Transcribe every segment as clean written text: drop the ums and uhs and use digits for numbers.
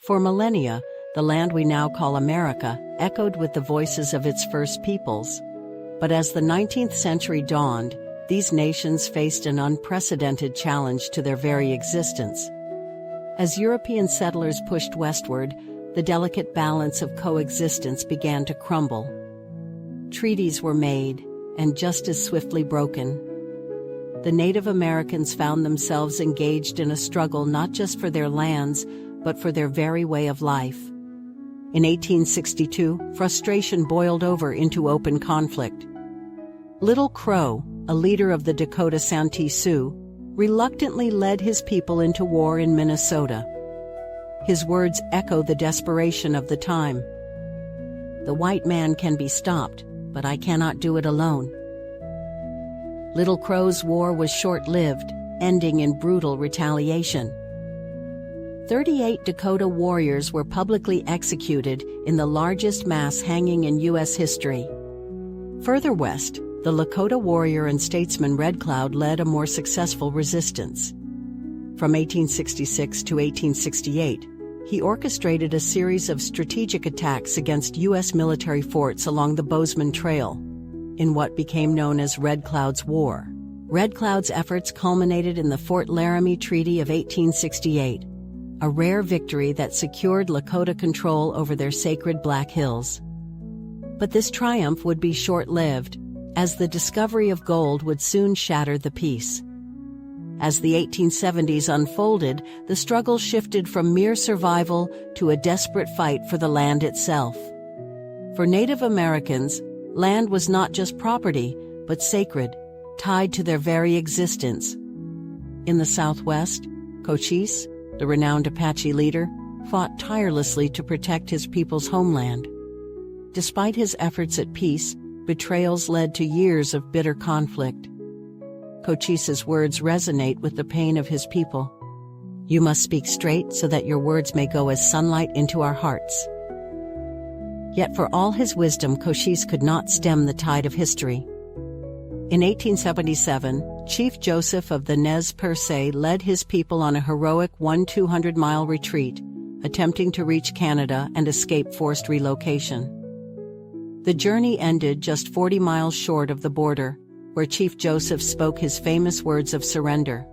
For millennia, the land we now call America echoed with the voices of its first peoples. But as the 19th century dawned, these nations faced an unprecedented challenge to their very existence. As European settlers pushed westward, the delicate balance of coexistence began to crumble. Treaties were made, and just as swiftly broken. The Native Americans found themselves engaged in a struggle not just for their lands, but for their very way of life. In 1862, frustration boiled over into open conflict. Little Crow, a leader of the Dakota Santee Sioux, reluctantly led his people into war in Minnesota. His words echo the desperation of the time. "The white man can be stopped, but I cannot do it alone." Little Crow's war was short-lived, ending in brutal retaliation. 38 Dakota warriors were publicly executed in the largest mass hanging in U.S. history. Further west, the Lakota warrior and statesman Red Cloud led a more successful resistance. From 1866 to 1868, he orchestrated a series of strategic attacks against U.S. military forts along the Bozeman Trail, in what became known as Red Cloud's War. Red Cloud's efforts culminated in the Fort Laramie Treaty of 1868, a rare victory that secured Lakota control over their sacred Black Hills. But this triumph would be short-lived, as the discovery of gold would soon shatter the peace. As the 1870s unfolded, the struggle shifted from mere survival to a desperate fight for the land itself. For Native Americans, land was not just property, but sacred, tied to their very existence. In the Southwest, Cochise, the renowned Apache leader, fought tirelessly to protect his people's homeland. Despite his efforts at peace, betrayals led to years of bitter conflict. Cochise's words resonate with the pain of his people. "You must speak straight so that your words may go as sunlight into our hearts." Yet for all his wisdom, Cochise could not stem the tide of history. In 1877, Chief Joseph of the Nez Perce led his people on a heroic 200-mile retreat, attempting to reach Canada and escape forced relocation. The journey ended just 40 miles short of the border, where Chief Joseph spoke his famous words of surrender.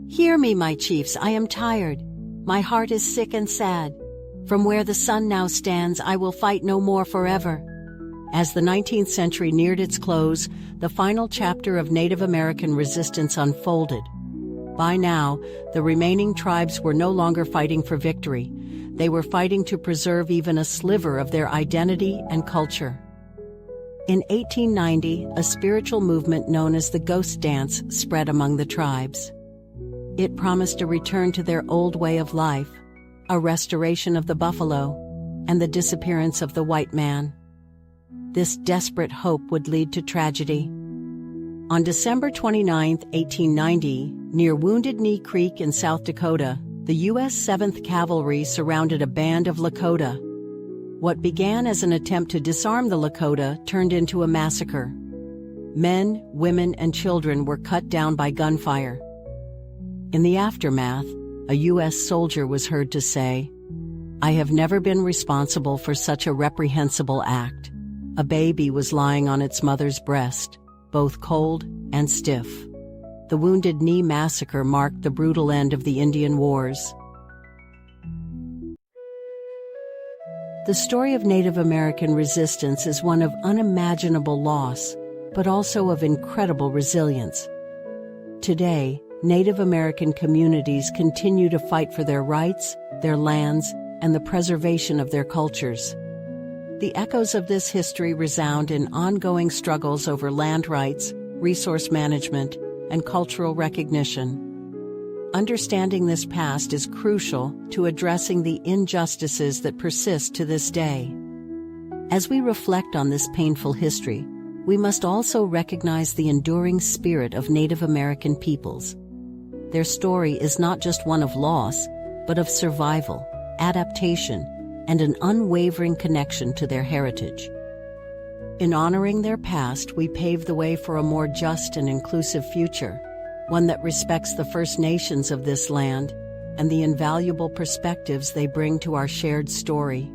"Hear me, my chiefs, I am tired. My heart is sick and sad. From where the sun now stands, I will fight no more forever." As the 19th century neared its close, the final chapter of Native American resistance unfolded. By now, the remaining tribes were no longer fighting for victory. They were fighting to preserve even a sliver of their identity and culture. In 1890, a spiritual movement known as the Ghost Dance spread among the tribes. It promised a return to their old way of life, a restoration of the buffalo, and the disappearance of the white man. This desperate hope would lead to tragedy. On December 29, 1890, near Wounded Knee Creek in South Dakota, the U.S. 7th Cavalry surrounded a band of Lakota. What began as an attempt to disarm the Lakota turned into a massacre. Men, women, and children were cut down by gunfire. In the aftermath, a U.S. soldier was heard to say, "I have never been responsible for such a reprehensible act." A baby was lying on its mother's breast, both cold and stiff. The Wounded Knee Massacre marked the brutal end of the Indian Wars. The story of Native American resistance is one of unimaginable loss, but also of incredible resilience. Today, Native American communities continue to fight for their rights, their lands, and the preservation of their cultures. The echoes of this history resound in ongoing struggles over land rights, resource management, and cultural recognition. Understanding this past is crucial to addressing the injustices that persist to this day. As we reflect on this painful history, we must also recognize the enduring spirit of Native American peoples. Their story is not just one of loss, but of survival, adaptation, and an unwavering connection to their heritage. In honoring their past, we pave the way for a more just and inclusive future, one that respects the First Nations of this land and the invaluable perspectives they bring to our shared story.